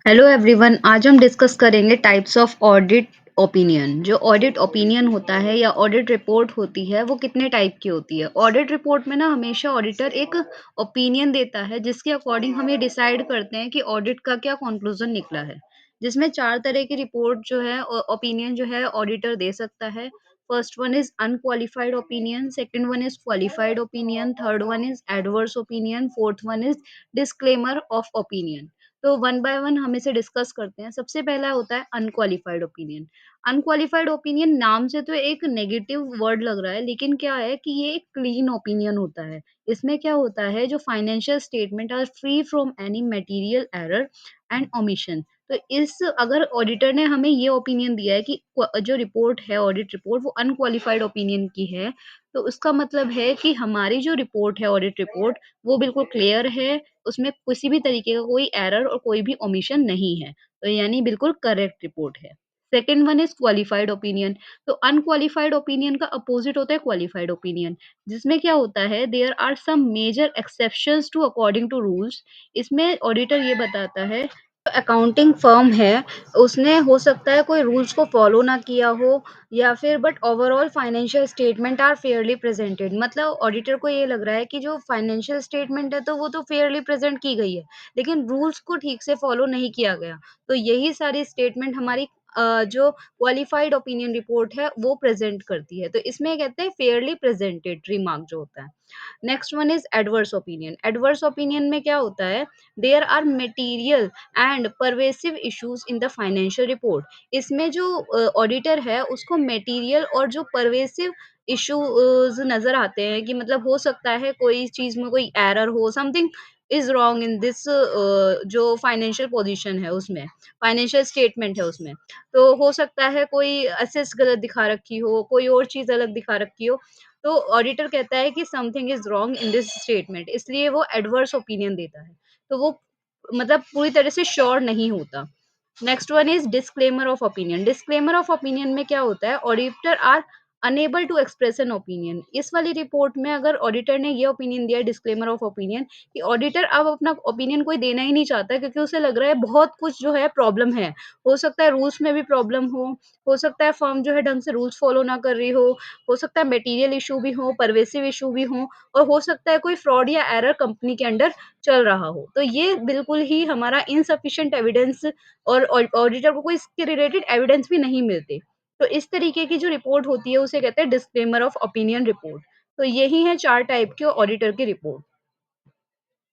Hello everyone. आज हम discuss करेंगे टाइप्स ऑफ ऑडिट ओपिनियन। जो ऑडिट ओपिनियन होता है या ऑडिट रिपोर्ट होती है वो कितने टाइप की होती है। ऑडिट रिपोर्ट में ना हमेशा ऑडिटर एक ओपिनियन देता है जिसके अकॉर्डिंग हम ये डिसाइड करते हैं कि ऑडिट का क्या कंक्लूजन निकला है। जिसमें चार तरह की रिपोर्ट जो है ओपिनियन जो है ऑडिटर दे सकता है। First one is unqualified opinion, second one is qualified opinion, third one is adverse opinion, fourth one is disclaimer of opinion. तो वन बाय वन हम इसे डिस्कस करते हैं। सबसे पहला होता है अनक्वालिफाइड ओपिनियन। अनक्वालिफाइड ओपिनियन नाम से तो एक नेगेटिव वर्ड लग रहा है, लेकिन क्या है कि ये एक क्लीन ओपिनियन होता है। इसमें क्या होता है, जो financial statement are free from any material error and omission. तो इस अगर ऑडिटर ने हमें ये ओपिनियन दिया है कि जो रिपोर्ट है ऑडिट रिपोर्ट वो अनक्वालिफाइड ओपिनियन की है, तो उसका मतलब है कि हमारी जो रिपोर्ट है ऑडिट रिपोर्ट वो बिल्कुल क्लियर है, उसमें किसी भी तरीके का कोई एरर और कोई भी ओमिशन नहीं है। तो यानी बिल्कुल करेक्ट रिपोर्ट है। Second one is qualified opinion. तो अनक्वालिफाइड ओपिनियन का अपोजिट होता है क्वालिफाइड ओपिनियन, जिसमें क्या होता है, there are some major exceptions to according to rules. इसमें ऑडिटर ये बताता है, जो अकाउंटिंग फर्म है उसने हो सकता है कोई रूल्स को फॉलो ना किया हो, या फिर but overall financial statement are fairly presented. मतलब ऑडिटर को ये लग रहा है कि जो फाइनेंशियल स्टेटमेंट है तो वो तो फेयरली प्रेजेंट की गई है, लेकिन रूल्स को ठीक से फॉलो नहीं किया गया। तो यही सारी स्टेटमेंट हमारी जो क्वालिफाइड ओपिनियन रिपोर्ट है वो प्रेजेंट करती है। तो इसमें कहते हैं फेयरली प्रेजेंटेड रिमार्क जो होता है। Next one is adverse opinion. Adverse opinion में क्या होता है, there are material and pervasive issues in the financial report. इसमें जो ऑडिटर है उसको मटेरियल और जो परवेसिव इश्यूज नजर आते हैं, कि मतलब हो सकता है कोई चीज में कोई एरर हो, something is wrong in this जो फाइनेंशियल पोजीशन है उसमें, फाइनेंशियल स्टेटमेंट है उसमें। तो हो सकता है कोई असेस गलत दिखा रखी हो, कोई और चीज अलग दिखा रखी हो। तो ऑडिटर कहता है कि something is wrong in this statement, इसलिए वो एडवर्स ओपिनियन देता है। तो वो मतलब पूरी तरह से श्योर नहीं होता। Next one is disclaimer of opinion. Disclaimer of opinion में क्या होता है, auditor are unable to express an opinion. इस वाली रिपोर्ट में अगर ऑडिटर ने ये ओपिनियन दिया, डिस्क्लेमर ऑफ ओपिनियन, कि ऑडिटर अब अपना ओपिनियन कोई देना ही नहीं चाहता, क्योंकि उसे लग रहा है बहुत कुछ जो है प्रॉब्लम है। हो सकता है रूल्स में भी प्रॉब्लम हो सकता है फर्म जो है ढंग से रूल्स फॉलो ना कर रही हो सकता है मटेरियल इशू भी हो, परवेसिव इशू भी हो, और हो सकता है कोई फ्रॉड या एरर कंपनी के अंडर चल रहा हो। तो ये बिल्कुल ही हमारा इनसफिशिएंट एविडेंस, और ऑडिटर को कोई इसके रिलेटेड एविडेंस भी नहीं मिलते। तो इस तरीके की जो रिपोर्ट होती है उसे कहते हैं डिस्क्लेमर ऑफ ओपिनियन रिपोर्ट। तो यही है चार टाइप के ऑडिटर की रिपोर्ट।